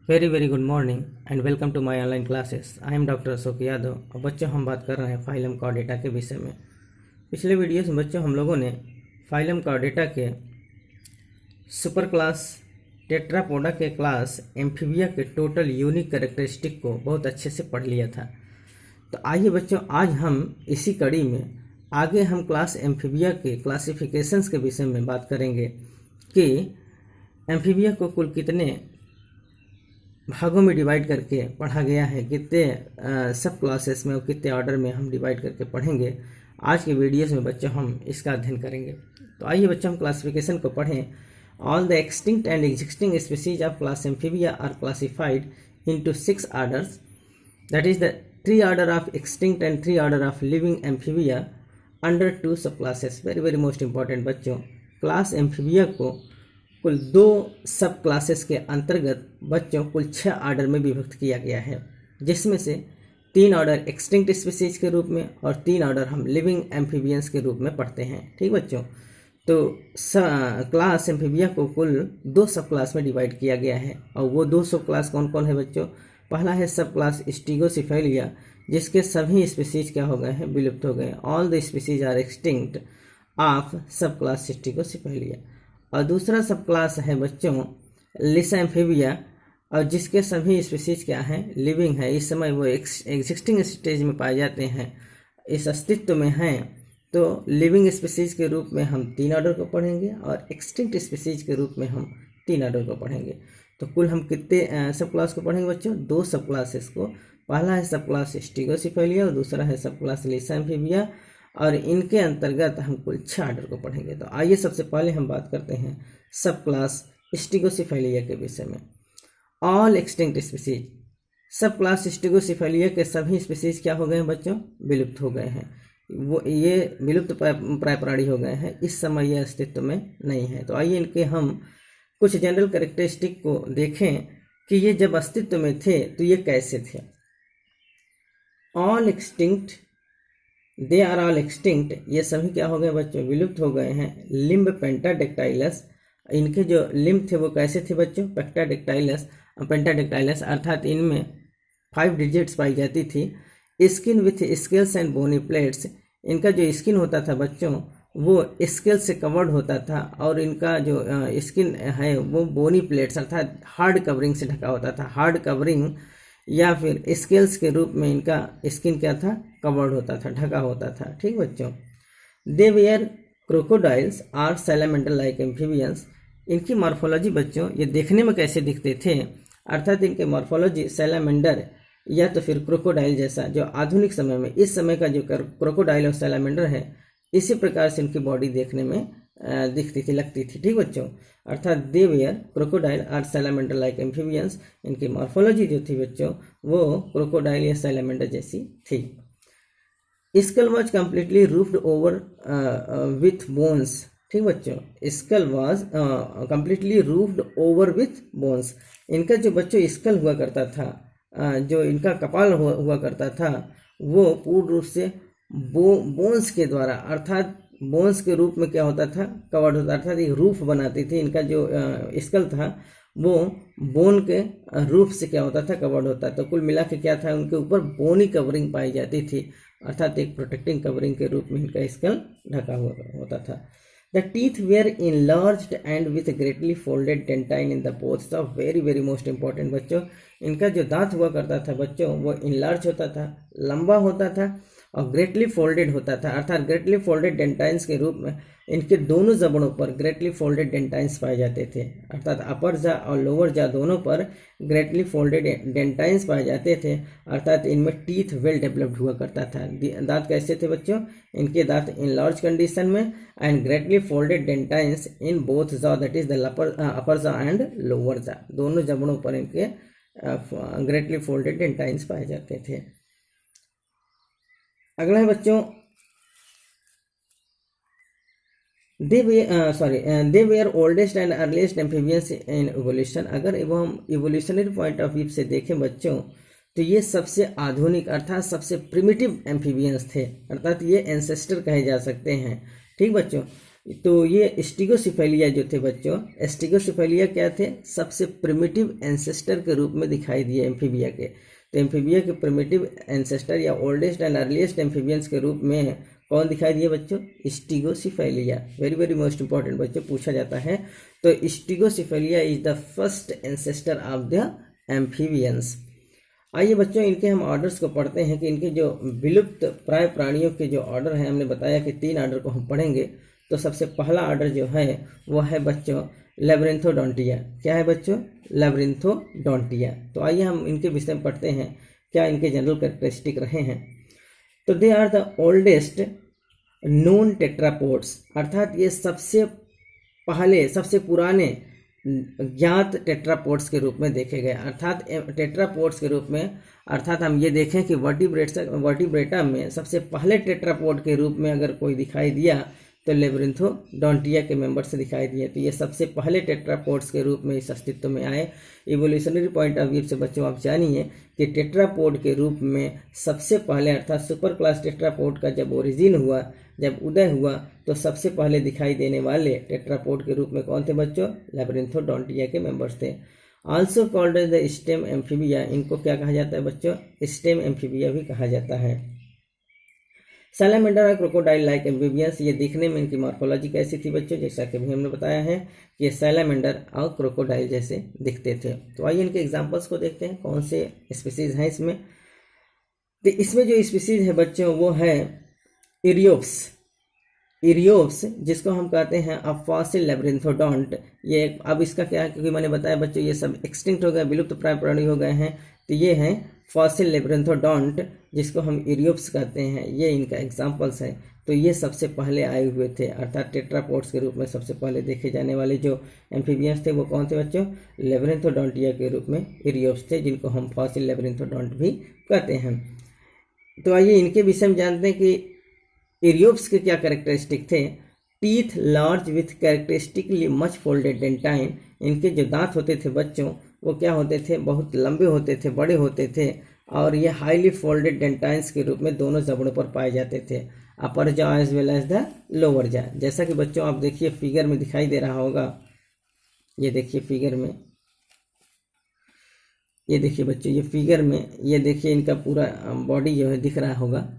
Very very good morning and welcome to my online classes. I am doctor Ashok Yadav. और बच्चों, हम बात कर रहे हैं फाइलम कॉर्डेटा के विषय में। पिछले वीडियोस में बच्चों हम लोगों ने फाइलम कॉर्डेटा के सुपर क्लास टेट्रापोडा के क्लास एम्फीबिया के टोटल यूनिक कैरेक्टरिस्टिक को बहुत अच्छे से पढ़ लिया था। तो आइए बच्चों, आज हम इसी कड़ी में आगे हम क्लास एम्फीबिया के क्लासिफिकेशंस के विषय में बात करेंगे कि एम्फीबिया को कुल कितने भागों में डिवाइड करके पढ़ा गया है, कितने सब क्लासेस में और कितने ऑर्डर में हम डिवाइड करके पढ़ेंगे। आज के वीडियोस में बच्चों हम इसका अध्ययन करेंगे। तो आइए बच्चों हम क्लासिफिकेशन को पढ़ें। All the extinct and existing species of class amphibia are classified into 6 orders, that is the 3 order of extinct and 3 order of living amphibia under 2 sub classes. Very very most important बच्चों, class amphibia को कुल 2 sub classes के अंतर्गत बच्चों कुल 6 order में विभक्त किया गया है, जिसमें से 3 ऑर्डर एक्सटिंक्ट स्पीसीज के रूप में और 3 ऑर्डर हम लिविंग एम्फीबियंस के रूप में पढ़ते हैं। ठीक बच्चों, तो क्लास एम्फीबिया को कुल 2 सब क्लास में डिवाइड किया गया है। और वो 2 सब क्लास कौन कौन है बच्चों? पहला है सब क्लास स्टीगोसिफेलिया, जिसके सभी स्पीसीज क्या हो गए हैं? विलुप्त हो गए। All the species are extinct of sub class stegocephalia. और दूसरा सब क्लास है बच्चों लिसा एम्फीबिया, और जिसके सभी स्पीसीज क्या हैं? लिविंग है। इस समय वो एग्जिस्टिंग स्टेज में पाए जाते हैं, इस अस्तित्व में हैं। तो लिविंग स्पीसीज के रूप में हम 3 ऑर्डर को पढ़ेंगे और एक्सटिंक्ट स्पीसीज के रूप में हम 3 ऑर्डर को पढ़ेंगे। तो कुल हम कितने सब क्लास को पढ़ेंगे बच्चों? 2 सब क्लासेस को। पहला है सब क्लास स्टीगोसिफेलिया और दूसरा है सब क्लास लिसा एम्फीबिया, और इनके अंतर्गत हम कुल 6 ऑर्डर को पढ़ेंगे। तो आइए सबसे पहले हम बात करते हैं सब क्लास स्टीगोसिफेलिया के विषय में। ऑल एक्सटिंक्ट स्पीसीज, सब क्लास स्टीगोसिफेलिया के सभी स्पीसीज क्या हो गए हैं बच्चों? विलुप्त हो गए हैं। वो ये विलुप्त प्राय प्राणी हो गए हैं, इस समय ये अस्तित्व में नहीं है। तो आइए इनके हम कुछ जनरल कैरेक्टरिस्टिक को देखें कि ये जब अस्तित्व में थे तो ये कैसे थे। All extinct, they are all extinct, ये सभी क्या हो गए बच्चों? विलुप्त हो गए हैं। लिम्ब पेंटाडेक्टाइलस, इनके जो लिम्ब थे वो कैसे थे बच्चों? पेंटाडेक्टाइलस, अर्थात इनमें 5 डिजिट्स पाई जाती थी। Skin with scales and bony plates, इनका जो स्किन होता था बच्चों वो स्केल से कवर्ड होता था, और इनका जो स्किन है वो बोनी प्लेट्स अर्थात हार्ड कवरिंग से ढका होता था। हार्ड कवरिंग या फिर स्केल्स के रूप में इनका स्किन क्या था? कवर्ड होता था, ढका होता था। ठीक बच्चों, they were crocodiles or salamander like amphibians, इनकी मॉर्फोलॉजी बच्चों ये देखने में कैसे दिखते थे? अर्थात इनके मॉर्फोलॉजी सैलामेंडर या तो फिर क्रोकोडाइल जैसा, जो आधुनिक समय में इस समय का जो क्रोकोडाइल और सैलामेंडर है इसी प्रकार से इनकी बॉडी देखने में दिखती थी, लगती थी। ठीक बच्चों, अर्थात they were crocodile or salamander like amphibians, इनकी मॉर्फोलॉजी जो थी बच्चों वो क्रोकोडाइल या सैलामेंडर जैसी थी। Skull was completely roofed over with bones. ठीक बच्चों, skull was completely roofed over with bones, इनका जो बच्चों स्कल हुआ करता था, जो इनका कपाल हुआ करता था वो पूर्ण रूप से बोन्स के द्वारा, अर्थात बोन्स के रूप में क्या होता था? कवर्ड होता, अर्थात एक रूफ बनाती थी। इनका जो स्कल था वो बोन के रूफ से क्या होता था? कवर्ड होता। तो कुल मिला के क्या था? उनके ऊपर बोनी कवरिंग पाई जाती थी, अर्थात एक प्रोटेक्टिंग कवरिंग के रूप में इनका स्कल ढका हुआ होता था। The teeth were enlarged and with greatly folded dentine in the both। So very very most important बच्चों, इनका जो दांत हुआ करता था बच्चों वो इनलार्ज होता था, लंबा होता था और ग्रेटली फोल्डेड होता था, अर्थात ग्रेटली फोल्डेड डेंटाइन्स के रूप में इनके दोनों जबड़ों पर ग्रेटली फोल्डेड डेंटाइन्स पाए जाते थे। अर्थात अपर जा और लोअर जा दोनों पर ग्रेटली फोल्डेड डेंटाइन्स पाए जाते थे, अर्थात इनमें टीथ वेल डेवलप्ड हुआ करता था। दांत कैसे थे बच्चों? इनके दांत इन लार्ज कंडीशन में and greatly folded dentines in both jaw, that is the upper jaw and lower jaw, दोनों जबड़ों पर इनके ग्रेटली फोल्डेड डेंटाइन्स पाए जाते थे। अगला है बच्चों they were oldest and earliest amphibians in evolution. अगर हम इवोल्यूशनरी पॉइंट ऑफ व्यू से देखें बच्चों तो ये सबसे आधुनिक अर्थात सबसे प्रिमिटिव एम्फीबियंस थे, अर्थात ये एंसेस्टर कहे जा सकते हैं। ठीक बच्चों, तो ये स्टिगोसिफेलिया जो थे बच्चों, स्टिगोसिफेलिया क्या थे, सबसे प्रिमिटिव एंसेस्टर के रूप में दिखाई दिए एम्फीबिया के। तो एम्फीबिया के प्रिमिटिव एंसेस्टर या ओल्डेस्ट एंड अर्लीस्ट एम्फीबियंस के रूप में कौन दिखाई दिए बच्चों, stegocephalia. Very very most important बच्चों, पूछा जाता है। तो stegocephalia is the first ancestor of the amphibians. आइए बच्चों, इनके हम ऑर्डर्स को पढ़ते हैं कि इनके जो विलुप्त प्राय प्राणियों के जो ऑर्डर हैं, हमने बताया कि 3 ऑर्डर को हम पढ़ेंगे। तो सबसे पहला ऑर्डर जो है वो है बच्चों लैब्रिन्थोडोंटिया। क्या है बच्चों, लैब्रिन्थोडोंटिया। तो आइए हम इनके विषय में पढ़ते हैं, क्या इनके जनरल कैरेक्टरिस्टिक रहे हैं। तो they are the oldest known tetrapods, अर्थात ये सबसे पहले, सबसे पुराने ज्ञात टेट्रापोड्स के रूप में देखे गए। अर्थात टेट्रापोड्स के रूप में, अर्थात हम ये देखें कि वर्टिब्रेटा में सबसे पहले टेट्रापोड के रूप में अगर कोई दिखाई दिया तो लैब्रिन्थोडोंटिया के मेंबर से दिखाई दिए। तो ये सबसे पहले टेट्रापोड्स के रूप में इस अस्तित्व में आए। इवोल्यूशनरी पॉइंट ऑफ व्यू से बच्चों आप जानिए कि टेट्रापोड के रूप में सबसे पहले, अर्थात सुपर क्लास टेट्रापोड का जब ओरिजिन हुआ, जब उदय हुआ, तो सबसे पहले दिखाई देने वाले टेट्रापोड के रूप में कौन थे बच्चों, लैब्रिन्थोडोंटिया के मेंबर्स थे। Also called as the stem amphibia, इनको क्या कहा जाता है बच्चों, स्टेम एम्फीबिया भी कहा जाता है। सैलामेंडर और क्रोकोडाइल लाइक एम्फीबियंस, ये दिखने में इनकी मॉर्फोलॉजी कैसी थी बच्चों, जैसा कि भी हमने बताया है कि ये सैलामेंडर और क्रोकोडाइल जैसे दिखते थे। तो आइए इनके एग्जांपल्स को देखते हैं, कौन से स्पीसीज हैं इसमें। तो इसमें जो स्पीसीज है बच्चों वो है इरियोप्स, जिसको हम कहते हैं अ फॉसिल लैब्रिन्थोडोंट। ये अब इसका क्या है, क्योंकि मैंने बताया बच्चों ये सब एक्सटिंक्ट हो गए, विलुप्त प्राय प्राणी हो गए हैं। तो ये हैं फॉसिल लैब्रिन्थोडोंट, जिसको हम इरियोप्स कहते हैं। ये इनका एग्जाम्पल्स है। तो ये सबसे पहले आए हुए थे, अर्थात टेट्रापोड्स के रूप में सबसे पहले देखे जाने वाले जो एम्फीबियंस थे वो कौन थे बच्चों, लैब्रिन्थोडोंटिया के रूप में इरियोप्स थे, जिनको हम फॉसिल लैब्रिन्थोडोंट भी कहते हैं। तो आइए इनके विषय में जानते हैं कि इरियोप्स के क्या कैरेक्टरिस्टिक थे। Teeth large with characteristically much folded dentine, इनके जो दांत होते थे बच्चों वो क्या होते थे, बहुत लंबे होते थे, बड़े होते थे, और ये हाईली फोल्डेड डेंटाइन्स के रूप में दोनों जबड़ों पर पाए जाते थे, upper jaw as well as the lower jaw. जैसा कि बच्चों आप देखिए फिगर में दिखाई दे रहा होगा, ये देखिए फिगर में, ये देखिए बच्चों ये फिगर में, ये देखिए इनका पूरा बॉडी जो है दिख रहा होगा।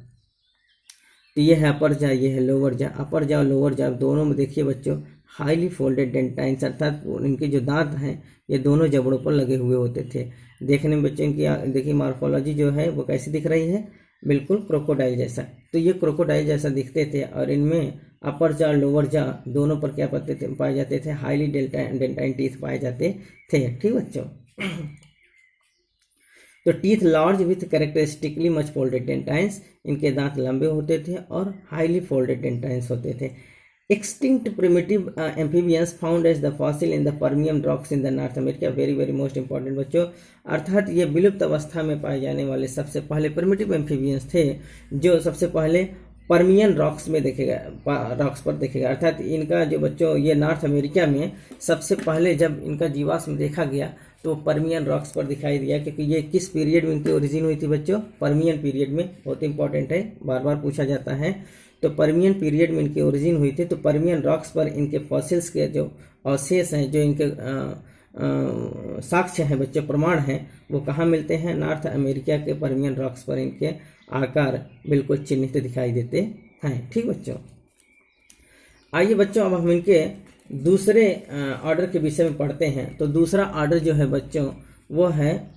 तो ये है अपर जा, ये है लोअर जा। अपर जा और लोअर जा दोनों में देखिए बच्चों हाईली फोल्डेड डेंटाइन्स, अर्थात इनके जो दांत हैं ये दोनों जबड़ों पर लगे हुए होते थे। देखने में बच्चों इनकी देखिए मॉर्फोलॉजी जो है वो कैसी दिख रही है, बिल्कुल क्रोकोडाइल जैसा। तो ये क्रोकोडाइल जैसा दिखते थे, और इनमें अपर जा और लोअर जा दोनों पर क्या पाए जाते थे, हाईली डेंटाइन टीथ पाए जाते थे। ठीक बच्चों, तो teeth large with characteristically much folded dentines, इनके दांत लंबे होते थे और हाईली फोल्डेड डेंटाइन्स होते थे। Extinct primitive amphibians found as the fossil in the Permian rocks in the North America. Very very most important बच्चों, अर्थात ये विलुप्त अवस्था में पाए जाने वाले सबसे पहले प्रिमिटिव एम्फीबियंस थे, जो सबसे पहले पर्मियन रॉक्स में देखे गए, रॉक्स पर देखे गए। अर्थात इनका जो बच्चों ये नॉर्थ अमेरिका में सबसे पहले जब इनका जीवाश्म देखा गया तो पर्मियन रॉक्स पर दिखाई दिया। क्योंकि ये किस पीरियड में इनकी ओरिजिन हुई थी बच्चों, पर्मियन पीरियड में। बहुत इंपॉर्टेंट है, बार बार पूछा जाता है। तो पर्मियन पीरियड में इनकी ओरिजिन हुई थी। तो पर्मियन रॉक्स पर इनके फॉसिल्स के जो अवशेष हैं, जो इनके साक्ष्य हैं बच्चों, प्रमाण हैं, वो कहाँ मिलते हैं, नॉर्थ अमेरिका के पर्मियन रॉक्स पर इनके आकार बिल्कुल चिन्हित दिखाई देते हैं। ठीक बच्चों, आइए बच्चों अब हम इनके दूसरे ऑर्डर के विषय में पढ़ते हैं। तो दूसरा ऑर्डर जो है बच्चों वो है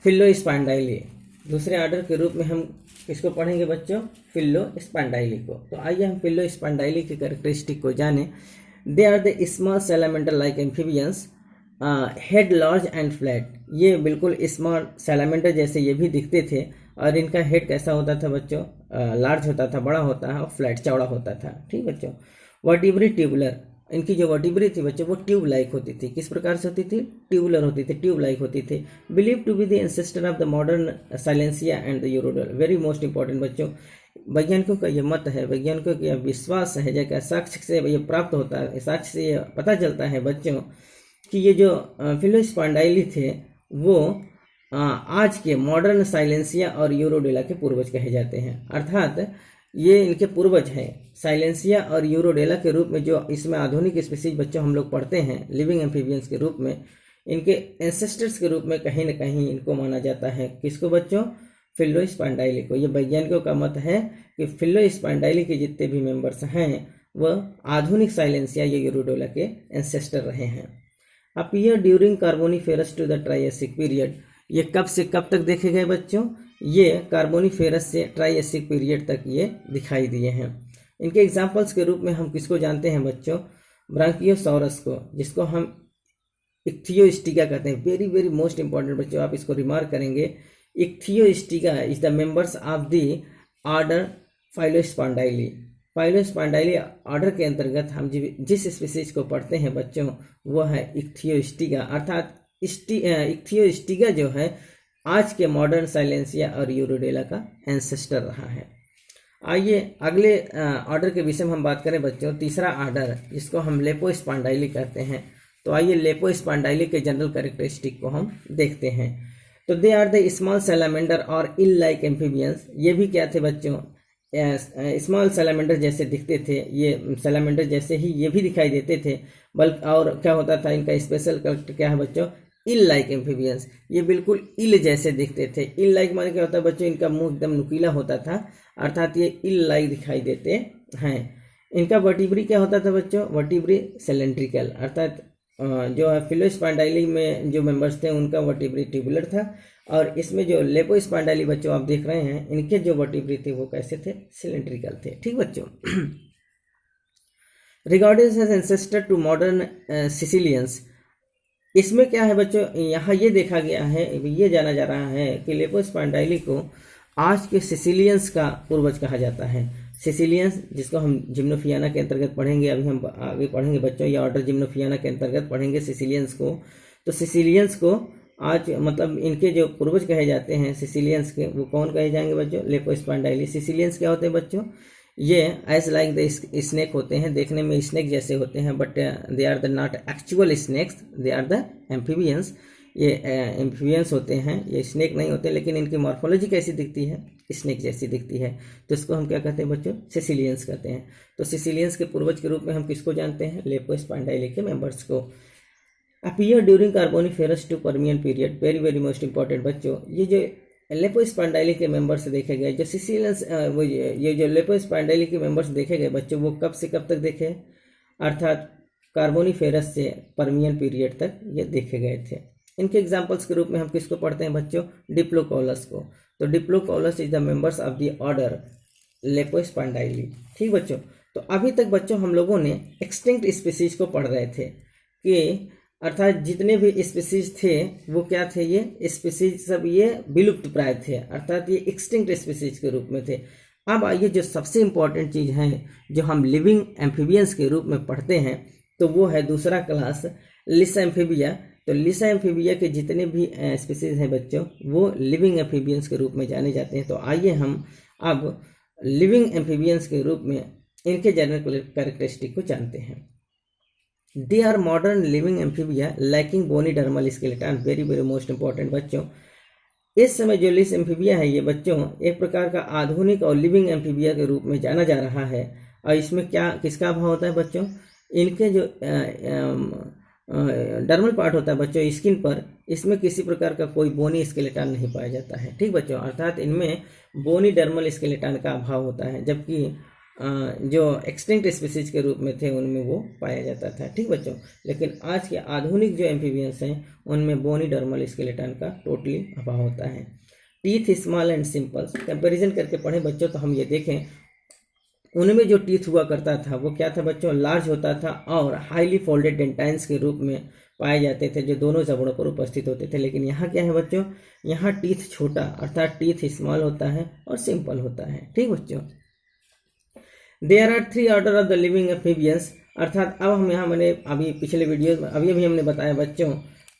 फिलोस्पाइंडाइली। दूसरे ऑर्डर के रूप में हम किसको पढ़ेंगे बच्चों, फिलोस्पाइंडाइली को। तो आइए हम फिलोस्पाइंडाइली की कैरेक्टरिस्टिक को जानें। They are the small salamander like amphibians, head large and flat. ये बिल्कुल स्मॉल सैलामेंडर जैसे ये भी दिखते थे, और इनका हेड कैसा होता था बच्चों, लार्ज होता था, बड़ा होता है, और फ्लैट चौड़ा होता था। ठीक बच्चों, वर्टिब्री ट्यूबुलर, इनकी जो वर्टिब्री थी बच्चों वो ट्यूब लाइक होती थी। किस प्रकार से होती थी, ट्यूबुलर होती थी, ट्यूब लाइक होती थी। Believe to be the ancestor of the modern साइलेंसिया and the urodela. Very most important बच्चों, वैज्ञानिकों का ये मत है, वैज्ञानिकों का यह विश्वास है, जैसा साक्ष्य से ये प्राप्त होता है, साक्ष्य से ये पता चलता है बच्चों कि ये जो फिलोस्पाइंडाइली थे वो आज के मॉडर्न साइलेंसिया और यूरोडेला के पूर्वज कहे जाते हैं। अर्थात ये इनके पूर्वज हैं साइलेंसिया और यूरोडेला के रूप में, जो इसमें आधुनिक स्पीसीज बच्चों हम लोग पढ़ते हैं लिविंग एम्फीबियंस के रूप में। इनके एंसेस्टर्स के रूप में कहीं न कहीं इनको माना जाता है। किसको बच्चों? फिल्लोस्पांडाइली को। ये वैज्ञानिकों का मत है कि फिल्लोस्पांडाइली के जितने भी मेंबर्स हैं वह आधुनिक साइलेंसिया या यूरोडेला के एंसेस्टर रहे हैं। Appear during Carboniferous to the Triassic period. ये कब से कब तक देखे गए बच्चों? ये कार्बोनिफेरस से ट्राइएसिक पीरियड तक ये दिखाई दिए हैं। इनके एग्जाम्पल्स के रूप में हम किसको जानते हैं बच्चों? ब्रांकियोसॉरस को, जिसको हम इक्थियोस्टिगा कहते हैं। वेरी वेरी मोस्ट इंपॉर्टेंट बच्चों, आप इसको रिमार्क करेंगे। Ichthyostega is the members of the order phyllospondyli. Phyllospondyli order के अंतर्गत हम जिस स्पीसीज को पढ़ते हैं बच्चों वो है इक्थियोस्टिगा, अर्थात इक्थियोस्टिगा जो है आज के मॉडर्न साइलेंसिया और यूरोडेला का एंसेस्टर रहा है। आइए अगले ऑर्डर के विषय में हम बात करें बच्चों। तीसरा ऑर्डर जिसको हम लेपोस्पांडाइली कहते हैं। तो आइए लेपोस्पांडाइली के जनरल कैरेक्टरिस्टिक को हम देखते हैं। तो they are the small salamander और इल लाइक एम्फीबियंस। ये भी क्या थे बच्चों? स्मॉल सैलामेंडर जैसे दिखते थे, ये सैलामेंडर जैसे ही ये भी दिखाई देते थे। बल्कि और क्या होता था इनका स्पेशल कैरेक्टर क्या है बच्चों? इल लाइक एम्फीबियंस। ये बिल्कुल इल जैसे दिखते थे। इल लाइक माने क्या होता है बच्चों? इनका मुंह एकदम नुकीला होता था, अर्थात ये इल लाइक दिखाई देते हैं। इनका वर्टिब्री क्या होता था बच्चों? वर्टिब्री सिलेंड्रिकल, अर्थात जो है फिलोस्पांडाइली में जो मेंबर्स थे उनका वर्टिब्री ट्यूबुलर था, और इसमें जो लेपोस्पांडाइली बच्चों आप देख रहे हैं इनके जो वर्टिब्री थे वो कैसे थे? सिलेंड्रिकल थे। ठीक बच्चों। Regarded as ancestor to modern caecilians. इसमें क्या है बच्चों? यहाँ ये देखा गया है, ये जाना जा रहा है कि लेपोस्पांडाइली को आज के सिसिलियंस का पूर्वज कहा जाता है। सिसिलियंस जिसको हम जिम्नोफियाना के अंतर्गत पढ़ेंगे, अभी हम आगे पढ़ेंगे बच्चों, ये ऑर्डर जिम्नोफियाना के अंतर्गत पढ़ेंगे सिसिलियंस को। तो सिसिलियंस को आज मतलब इनके जो पूर्वज कहे जाते हैं सिसिलियंस के, वो कौन कहे जाएंगे बच्चों? लेपोस्पांडाइली। सिसिलियंस क्या होते हैं बच्चों? ये एज लाइक द स्नेक होते हैं, देखने में स्नेक जैसे होते हैं, but they are the not actual snakes, they are the amphibians. ये एम्फीबियंस होते हैं, ये स्नेक नहीं होते, लेकिन इनकी मॉर्फोलॉजी कैसी दिखती है? स्नेक जैसी दिखती है। तो इसको हम क्या कहते हैं बच्चों? सिसिलियंस कहते हैं। तो सिसिलियंस के पूर्वज के रूप में हम किसको जानते हैं? लेपोस्पांडाइली के मेंबर्स को। Appear during Carboniferous to Permian period. Very very most important बच्चों, ये जो लेपोस्पांडाइली के मेंबर्स देखे गए, जो सिसिलियंस वो ये जो लेपोस्पांडाइली के मेंबर्स देखे गए बच्चों, वो कब से कब तक देखे? अर्थात कार्बोनिफेरस से पर्मियन पीरियड तक ये देखे गए थे। इनके एग्जाम्पल्स के रूप में हम किसको पढ़ते हैं बच्चों? डिप्लोकॉलस को। तो Diplocaulus is the members of the order Lepospondyli. ठीक बच्चों। तो अभी तक बच्चों हम लोगों ने एक्सटिंक्ट स्पीसीज को पढ़ रहे थे कि अर्थात जितने भी स्पीसीज थे वो क्या थे? ये स्पीसीज सब ये विलुप्त प्राय थे, अर्थात ये एक्सटिंक्ट स्पीसीज के रूप में थे। अब आइए जो सबसे इम्पॉर्टेंट चीज़ है जो हम लिविंग एम्फीबियंस के रूप में पढ़ते हैं, तो वो है दूसरा क्लास लिसा एम्फीबिया। तो लिसा एम्फीबिया के जितने भी स्पीसीज हैं बच्चों वो लिविंग एम्फीबियंस के रूप में जाने जाते हैं। तो आइए हम अब लिविंग एम्फीबियंस के रूप में इनके जनरल कैरेक्टरिस्टिक को जानते हैं। They are modern living amphibia lacking bony dermal skeleton. Very very most important बच्चों, इस समय जो लिस एम्फीबिया है ये बच्चों एक प्रकार का आधुनिक और लिविंग एम्फीबिया के रूप में जाना जा रहा है। और इसमें क्या किसका अभाव होता है बच्चों? इनके जो डर्मल पार्ट होता है बच्चों स्किन पर, इसमें किसी प्रकार का कोई बोनी स्केलेटन नहीं पाया जाता है। ठीक बच्चों, अर्थात इनमें बोनी डर्मल स्केलेटन का अभाव होता है, जबकि जो एक्सटिंक्ट स्पीसीज के रूप में थे उनमें वो पाया जाता था। ठीक बच्चों, लेकिन आज के आधुनिक जो एम्फीबियंस हैं उनमें बोनी डर्मल स्केलेटन का टोटली अभाव होता है। Teeth small and simple. Comparison करके पढ़ें बच्चों तो हम ये देखें उनमें जो टीथ हुआ करता था वो क्या था बच्चों? लार्ज होता था और हाईली फोल्डेड डेंटाइन्स के रूप में पाए जाते थे जो दोनों जबड़ों पर उपस्थित होते थे। लेकिन यहाँ क्या है बच्चों? यहाँ टीथ छोटा अर्थात टीथ स्मॉल होता है और सिंपल होता है। ठीक बच्चों। There are 3 order of the living amphibians. अर्थात अब हम यहाँ मैंने अभी पिछले वीडियो में अभी हमने बताया बच्चों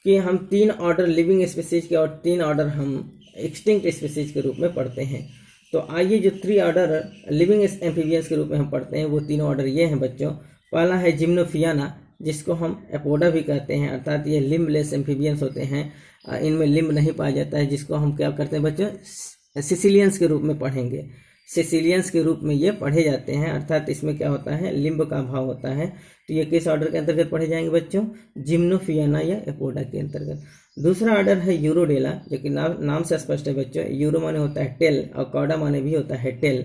कि हम 3 ऑर्डर लिविंग स्पीसीज के और 3 ऑर्डर हम एक्सटिंक्ट स्पीसीज के रूप में पढ़ते हैं। तो आइए जो 3 ऑर्डर लिविंग एम्फीबियंस के रूप में हम पढ़ते हैं वो 3 ऑर्डर ये हैं बच्चों। पहला है जिम्नोफियाना, जिसको हम एपोडा भी कहते हैं, अर्थात ये लिम्बलेस एम्फीबियंस होते हैं, इनमें लिम्ब नहीं पाया जाता है, जिसको हम क्या करते हैं बच्चों? सिसिलियंस के रूप में पढ़ेंगे। सिसिलियंस के रूप में ये पढ़े जाते हैं, अर्थात इसमें क्या होता है, लिम्ब का अभाव होता है। तो ये किस ऑर्डर के अंतर्गत पढ़े जाएंगे बच्चों, जिम्नोफियाना या एपोडा के अंतर्गत। दूसरा ऑर्डर है यूरोडेला, जो कि नाम से स्पष्ट है बच्चों, यूरो माने होता है टेल और कॉडा माने भी होता है टेल।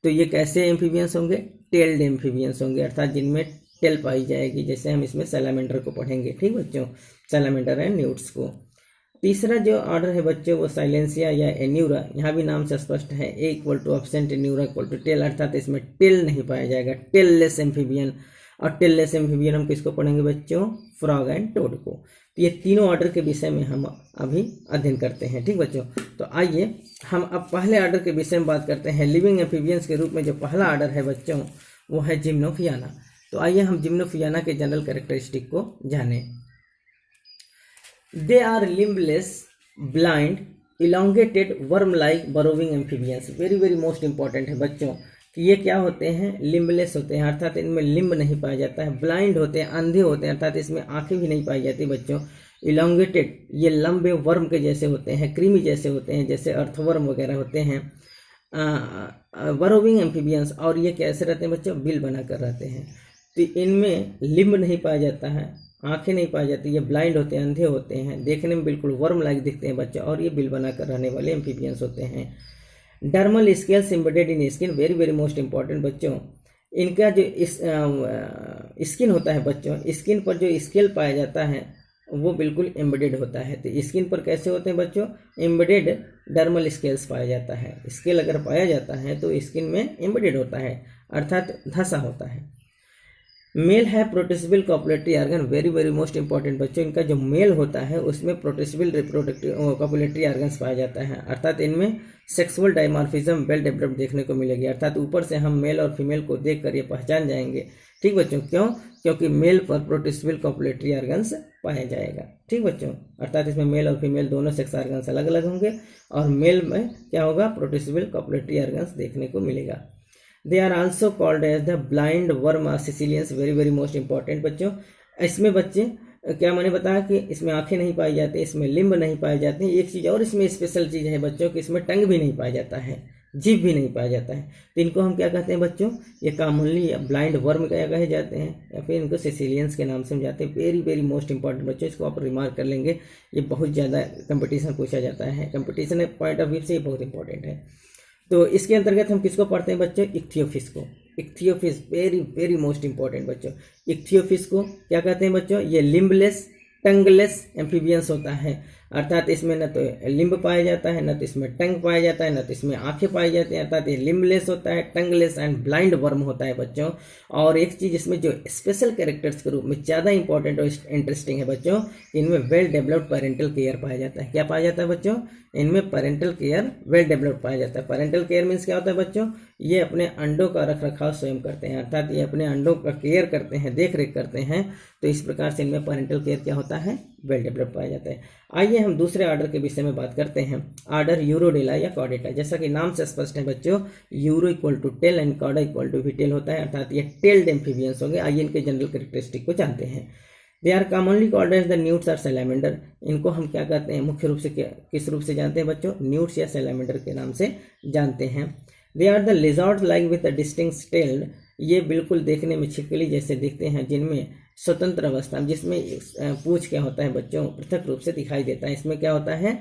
तो ये कैसे एम्फीबियंस होंगे, टेल्ड एम्फीबियंस होंगे, अर्थात जिनमें टेल पाई जाएगी, जैसे हम इसमें सैलामेंडर को पढ़ेंगे, ठीक बच्चों, सैलामेंडर एंड न्यूट्स को। तीसरा जो ऑर्डर है बच्चों वो साइलेंसिया या एन्यूरा, यहाँ भी नाम से स्पष्ट है, a equal to absent Anura equal to tail, अर्थात इसमें टेल नहीं पाया जाएगा, टेललेस एम्फीबियन। और टेललेस एम्फीबियन हम किसको पढ़ेंगे बच्चों, फ्रॉग एंड टोड को। तो ये तीनों ऑर्डर के विषय में हम अभी अध्ययन करते हैं, ठीक बच्चों। तो आइए हम अब पहले ऑर्डर के विषय में बात करते हैं। लिविंग एम्फीबियंस के रूप में जो पहला ऑर्डर है बच्चों वो है जिम्नोफियाना। तो आइए हम जिम्नोफियाना के जनरल कैरेक्टरिस्टिक को जानें। They are limbless, blind, elongated, worm like burrowing amphibians. Very very most important है बच्चों कि ये क्या होते हैं, लिम्बलेस होते हैं, अर्थात इनमें लिम्ब नहीं पाया जाता है। ब्लाइंड होते हैं, अंधे होते हैं, अर्थात इसमें आंखें भी नहीं पाई जाती बच्चों। इलोंगेटेड, ये लंबे वर्म के जैसे होते हैं, क्रीमी जैसे होते हैं, जैसे अर्थवर्म वगैरह होते हैं। बरोविंग एम्फीबियंस, और ये कैसे रहते हैं बच्चों, बिल बनाकर रहते हैं। तो इनमें लिम्ब नहीं पाया जाता है, आंखें नहीं पाई जाती, ये ब्लाइंड होते हैं, अंधे होते हैं, देखने में बिल्कुल वर्म लाइक दिखते हैं बच्चों, और ये बिल बनाकर रहने वाले एम्फीबियंस होते हैं। Dermal scales embedded in skin, very very most important बच्चों। इनका जो स्किन होता है बच्चों, स्किन पर जो स्केल पाया जाता है वो बिल्कुल एम्बेडेड होता है। तो स्किन पर कैसे होते हैं बच्चों, एम्बेडेड डर्मल स्केल्स पाया जाता है। स्केल अगर पाया जाता है तो स्किन में एम्बेडेड होता है, अर्थात धंसा होता है। मेल है protrusible copulatory organ, very very most important बच्चों। इनका जो मेल होता है उसमें प्रोटेसिबल रिप्रोडक्टिव कॉपुलेटरी ऑर्गन्स पाया जाता है, अर्थात इनमें सेक्सुअल डायमॉर्फिज्म वेल डेवलप्ड देखने को मिलेगी, अर्थात ऊपर से हम मेल और फीमेल को देखकर ये पहचान जाएंगे, ठीक बच्चों। क्यों, क्योंकि मेल पर प्रोटेसिबल कॉपुलेटरी ऑर्गन्स पाया जाएगा, ठीक बच्चों, अर्थात इसमें मेल और फीमेल दोनों सेक्स ऑर्गन्स अलग अलग होंगे, और मेल में क्या होगा, प्रोटेसिबल कॉपुलेटरी ऑर्गन्स देखने को मिलेगा। They are also called as the blind worm caecilians, very very most important बच्चों। इसमें बच्चे क्या मैंने बताया कि इसमें आंखें नहीं पाई जाती, इसमें लिम्ब नहीं पाए जाते हैं। एक चीज़ और इसमें स्पेशल चीज़ है बच्चों कि इसमें टंग भी नहीं पाया जाता है, जीभ भी नहीं पाया जाता है। तो इनको हम क्या कहते हैं बच्चों, ये कॉमनली ब्लाइंड वर्म क्या कहे जाते हैं, या फिर इनको सिसिलियंस के नाम से हम जाते हैं। वेरी वेरी मोस्ट इंपॉर्टेंट बच्चों, इसको आप रिमार्क कर लेंगे, ये बहुत ज़्यादा कंपटीशन पूछा जाता है, कंपटीशन पॉइंट ऑफ व्यू से ये बहुत इंपॉर्टेंट है। तो इसके अंतर्गत हम किसको पढ़ते हैं बच्चों, इक्थियोफिस को। Ichthyophis very very most important बच्चों। इक्थियोफिस को क्या कहते हैं बच्चों, ये लिम्बलेस टंगलेस एम्फीबियंस होता है, अर्थात इसमें न तो लिम्ब पाया जाता है, न तो इसमें टंग पाया जाता है, न तो इसमें आंखें पाई जाती हैं, अर्थात ये लिम्बलेस होता है, टंगलेस एंड ब्लाइंड वर्म होता है बच्चों। और एक चीज़ इसमें जो स्पेशल कैरेक्टर्स के रूप में ज़्यादा इंपॉर्टेंट और इंटरेस्टिंग है बच्चों, इनमें वेल डेवलप्ड पेरेंटल केयर पाया जाता है। क्या पाया जाता है बच्चों, इनमें पेरेंटल केयर वेल डेवलप्ड पाया जाता है। पेरेंटल केयर मीन्स क्या होता है बच्चों, ये अपने अंडों का रख रखाव स्वयं करते हैं, अर्थात ये अपने अंडों का केयर करते हैं, देख रेख करते हैं। तो इस प्रकार से इनमें पेरेंटल केयर क्या होता है, वेल डेवलप्ड पाया जाता है। आइए हम दूसरे ऑर्डर के विषय में बात करते हैं, ऑर्डर यूरोडेला या कॉर्डेटा। जैसा कि नाम से स्पष्ट है बच्चों, uro equal to tail and chorda equal to विटेल होता है, अर्थात ये टेल्ड एम्फीबियंस होंगे। आइए इनके जनरल कैरेक्टरिस्टिक को जानते हैं। They are commonly called as the newts और सैलामेंडर। इनको हम क्या कहते हैं, मुख्य रूप से किस रूप से जानते हैं बच्चों, न्यूट्स या सैलामेंडर के नाम से जानते हैं। They are the lizards like with the distinct tail, ये बिल्कुल देखने में छिपकली जैसे दिखते हैं, जिनमें स्वतंत्र अवस्था, जिसमें पूंछ क्या होता है बच्चों, पृथक रूप से दिखाई देता है। इसमें क्या होता है,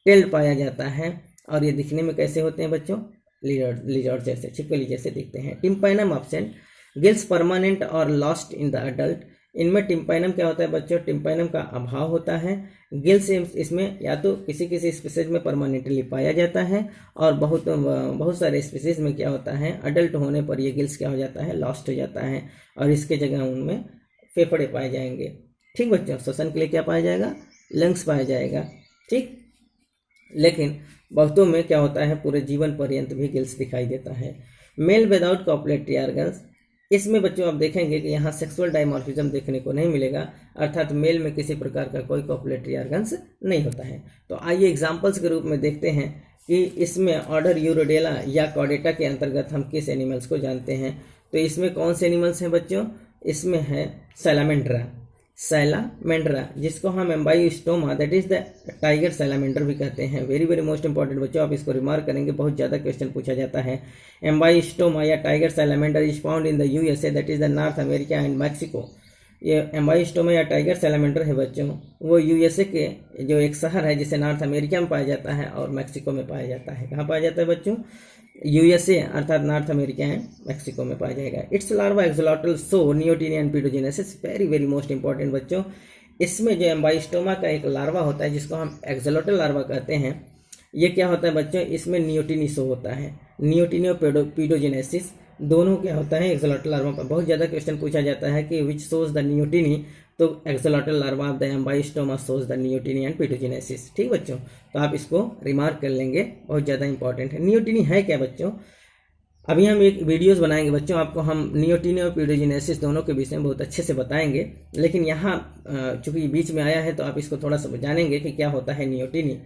टेल पाया जाता है, और ये दिखने में कैसे होते हैं बच्चों, लिजर्ड जैसे, छिपकली जैसे दिखते हैं। टिम्पैनम एब्सेंट, गिल्स परमानेंट और लॉस्ट इन द अडल्ट। इनमें टिम्पैनम क्या होता है बच्चों, टिम्पैनम का अभाव होता है। गिल्स इसमें या तो किसी किसी स्पीसीज में परमानेंटली पाया जाता है, और बहुत सारे स्पीसीज में क्या होता है, अडल्ट होने पर ये गिल्स क्या हो जाता है, लॉस्ट हो जाता है, और इसके जगह उनमें फेफड़े पाए जाएंगे। ठीक बच्चों, श्वसन के लिए क्या पाया जाएगा, लंग्स पाया जाएगा। ठीक, लेकिन बहुतों में क्या होता है, पूरे जीवन पर्यंत भी गिल्स दिखाई देता है। मेल विदाउट कॉपुलेटरी ऑर्गन्स, इसमें बच्चों आप देखेंगे कि यहाँ सेक्सुअल डायमॉर्फिज्म देखने को नहीं मिलेगा, अर्थात मेल में किसी प्रकार का कोई कॉपुलेटरी ऑर्गन्स नहीं होता है। तो आइए एग्जाम्पल्स के रूप में देखते हैं कि इसमें ऑर्डर यूरोडेला या कॉर्डेटा के अंतर्गत हम किस एनिमल्स को जानते हैं। तो इसमें कौन से एनिमल्स हैं बच्चों, इसमें है सैलामेंड्रा, सैलामेंड्रा, जिसको हम Ambystoma that is the tiger salamander भी कहते हैं। वेरी वेरी मोस्ट इंपॉर्टेंट बच्चों, आप इसको रिमार्क करेंगे, बहुत ज़्यादा क्वेश्चन पूछा जाता है। एम्बाइस्टोमा या tiger salamander is found in the USA that is the North America and Mexico. ये एम्बाइस्टोमा या टाइगर सैलामेंडर है बच्चों, वो यूएसए के जो एक शहर है जिसे नॉर्थ अमेरिका में पाया जाता है और मैक्सिको में पाया जाता है। कहाँ पाया जाता है बच्चों? यूएसए अर्थात नॉर्थ अमेरिका एंड मैक्सिको में पाया जाएगा। Its larva axolotl so neoteny and paedogenesis. Very very most important बच्चों, इसमें जो एम्बाइस्टोमा का एक लार्वा होता है जिसको हम एक्सोलॉटल लार्वा कहते हैं, ये क्या होता है बच्चों? इसमें नियोटिनी शो होता है। नियोटिनी और पीडोजेनेसिस दोनों क्या होता है एक्सोलॉटल लार्वा पर। बहुत ज़्यादा क्वेश्चन पूछा जाता है कि विच सोज द नियोटिनी, तो axolotl larva of the Ambystoma shows the neoteny and paedogenesis. ठीक बच्चों, तो आप इसको रिमार्क कर लेंगे, बहुत ज़्यादा इंपॉर्टेंट है। नियोटिनी है क्या बच्चों? अभी हम एक वीडियोस बनाएंगे बच्चों, आपको हम नियोटिनी और पीडोजेनेसिस दोनों के विषय में बहुत अच्छे से बताएंगे, लेकिन यहाँ चूंकि बीच में आया है तो आप इसको थोड़ा सा जानेंगे कि क्या होता है नियोटिनी।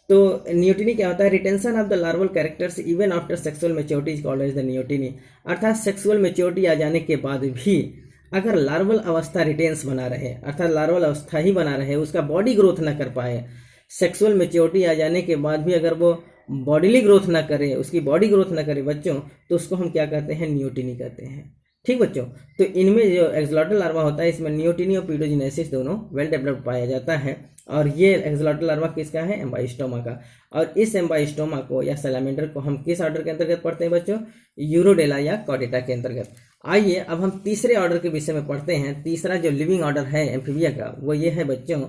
तो नियोटिनी क्या होता है? Retention of the larval characters even after sexual maturity is called as the neoteny. अर्थात सेक्सुअल मैच्योरिटी आ जाने के बाद भी अगर लार्वल अवस्था रिटेंस बना रहे, अर्थात लार्वल अवस्था ही बना रहे, उसका बॉडी ग्रोथ ना कर पाए, सेक्सुअल मैच्योरिटी आ जाने के बाद भी अगर वो बॉडीली ग्रोथ ना करे, उसकी बॉडी ग्रोथ ना करे बच्चों, तो उसको हम क्या कहते हैं? नियोटिनी कहते हैं। ठीक बच्चों, तो इनमें जो एक्सोलॉटल लार्वा होता है इसमें नियोटिनी और पीडोजेनेसिस दोनों वेल डेवलप्ड पाया जाता है। और ये एक्सोलॉटल लार्वा किसका है? एम्बाइस्टोमा का। और इस एम्बाइस्टोमा को या सैलामेंडर को हम किस ऑर्डर के अंतर्गत पढ़ते हैं बच्चों? यूरोडेला या कॉर्डेटा के अंतर्गत। आइए अब हम तीसरे ऑर्डर के विषय में पढ़ते हैं। तीसरा जो लिविंग ऑर्डर है एम्फीबिया का वो ये है बच्चों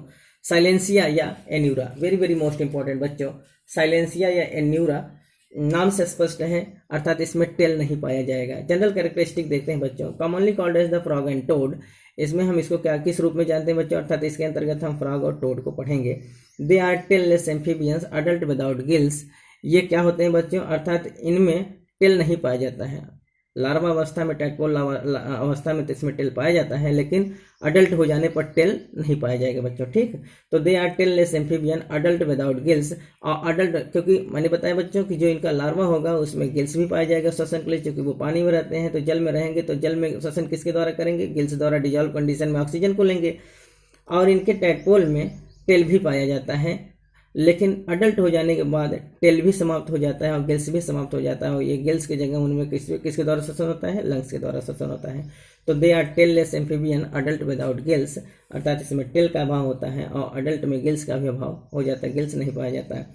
साइलेंसिया या Anura. Very very most important बच्चों, साइलेंसिया या एन्यूरा नाम से स्पष्ट है, अर्थात इसमें टेल नहीं पाया जाएगा। जनरल कैरेक्टरिस्टिक देखते हैं बच्चों। Commonly called as the frog and toad. इसमें हम इसको क्या किस रूप में जानते हैं बच्चों? अर्थात इसके अंतर्गत हम फ्रॉग और टोड को पढ़ेंगे। They are tailless amphibians adult without gills. ये क्या होते हैं बच्चों? अर्थात इनमें टेल नहीं पाया जाता है। लार्वा अवस्था में, टैडपोल अवस्था में तो इसमें टेल पाया जाता है, लेकिन अडल्ट हो जाने पर टेल नहीं पाया जाएगा बच्चों। ठीक, तो they are tailless amphibian adult without gills. और अडल्ट, क्योंकि मैंने बताया बच्चों कि जो इनका लार्वा होगा उसमें गिल्स भी पाया जाएगा श्वसन के लिए, क्योंकि वो पानी में रहते हैं तो जल में रहेंगे, तो जल में श्वसन किसके द्वारा करेंगे? गिल्स द्वारा डिजॉल्व कंडीशन में ऑक्सीजन को लेंगे। और इनके टैडपोल में टेल भी पाया जाता है, लेकिन अडल्ट हो जाने के बाद टेल भी समाप्त हो जाता है और गिल्स भी समाप्त हो जाता है। और ये गिल्स की जगह उनमें किसके द्वारा श्वसन होता है? लंग्स के द्वारा श्वसन होता है। तो they are tailless amphibian adult without gills, अर्थात इसमें टेल का अभाव होता है और अडल्ट में गिल्स का भी अभाव हो जाता है, गिल्स नहीं पाया जाता है।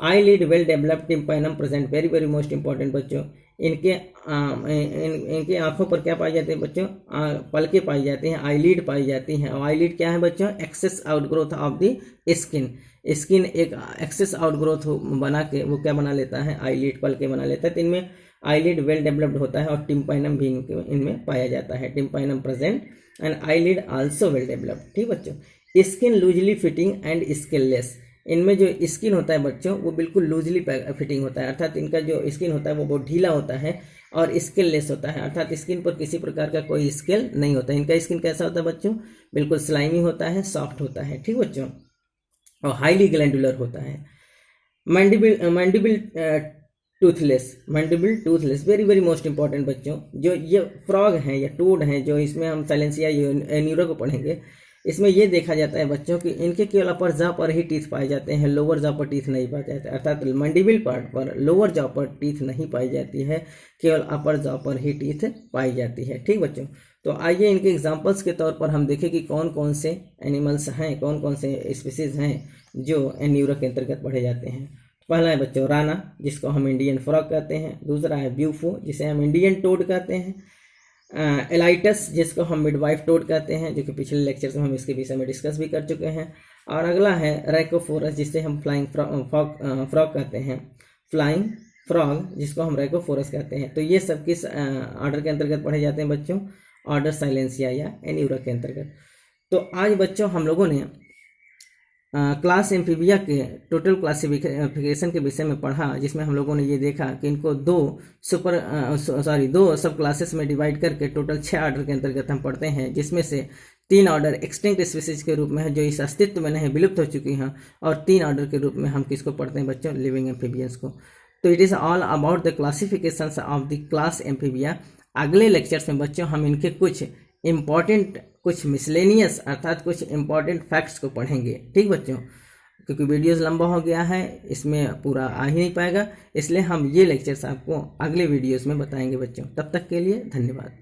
Eyelid well developed tympanum present. Very very most important बच्चों, इनके आंखों पर क्या पाई जाती है बच्चों? पलकें पाई जाती हैं, आईलिड पाई जाती हैं। और आईलिड क्या है बच्चों? Excess outgrowth of the skin. Skin एक एक्सेस आउटग्रोथ बना के वो क्या बना लेता है? आईलिड पलकें बना लेता है। तो इनमें आईलिड वेल डेवलप्ड होता है और टिम्पैनम भी इनमें पाया जाता है। Tympanum present and eyelid also well developed. ठीक बच्चों, skin loosely fitting and skinless. इनमें जो स्किन होता है बच्चों वो बिल्कुल लूजली फिटिंग होता है, अर्थात इनका जो स्किन होता है वो बहुत ढीला होता है और स्किनलेस होता है, अर्थात स्किन पर किसी प्रकार का कोई स्किन नहीं होता है। इनका स्किन कैसा होता है बच्चों? बिल्कुल स्लाइमी होता है, सॉफ्ट होता है। ठीक बच्चों, और हाईली ग्लैंडुलर होता है। Mandible Toothless. Very very most important बच्चों, जो ये फ्रॉग हैं या टोड हैं, जो इसमें हम साइलेंसिया एन्यूरा को पढ़ेंगे, इसमें ये देखा जाता है बच्चों कि इनके केवल अपर जॉ पर ही टीथ पाए जाते हैं, लोअर जॉ पर टीथ नहीं पाए जाते, अर्थात मंडिबल पार्ट पर, लोअर जॉ पर टीथ नहीं पाई जाती है, केवल अपर जॉ पर ही टीथ पाई जाती है। ठीक बच्चों, तो आइए इनके एग्जांपल्स के तौर पर हम देखें कि कौन कौन से एनिमल्स हैं, कौन कौन से स्पीसीज हैं जो एन्यूरा के अंतर्गत पढ़े जाते हैं। पहला है बच्चों राना, जिसको हम इंडियन फ्रॉग कहते हैं। दूसरा है ब्यूफो, जिसे हम इंडियन टोड कहते हैं। एलाइटस, जिसको हम मिडवाइफ टोड कहते हैं, जो कि पिछले लेक्चर्स में हम इसके विषय में डिस्कस भी कर चुके हैं। और अगला है रैकोफोरस, जिसे हम फ्लाइंग फ्रॉग कहते हैं। फ्लाइंग फ्रॉग, जिसको हम रैकोफोरस कहते हैं। तो ये सब किस ऑर्डर के अंतर्गत पढ़े जाते हैं बच्चों? ऑर्डर साइलेंसिया या एन्यूरा के अंतर्गत। तो आज बच्चों हम लोगों ने क्लास एम्फीबिया के टोटल क्लासिफिकेशन के विषय में पढ़ा, जिसमें हम लोगों ने ये देखा कि इनको दो सब क्लासेस में डिवाइड करके टोटल 6 ऑर्डर के अंतर्गत हम पढ़ते हैं, जिसमें से 3 ऑर्डर एक्सटिंक्ट स्पीसीज के रूप में है, जो इस अस्तित्व में नहीं, विलुप्त हो चुकी हैं, और 3 ऑर्डर के रूप में हम किसको पढ़ते हैं बच्चों? लिविंग एम्फीबियंस को। तो it is all about the classification of the class amphibia. अगले लेक्चर्स में बच्चों हम इनके कुछ इम्पॉर्टेंट कुछ मिसलेनियस अर्थात कुछ इम्पॉर्टेंट फैक्ट्स को पढ़ेंगे। ठीक बच्चों, क्योंकि वीडियोस लंबा हो गया है, इसमें पूरा आ ही नहीं पाएगा, इसलिए हम ये लेक्चर्स आपको अगले वीडियोस में बताएंगे बच्चों। तब तक के लिए धन्यवाद।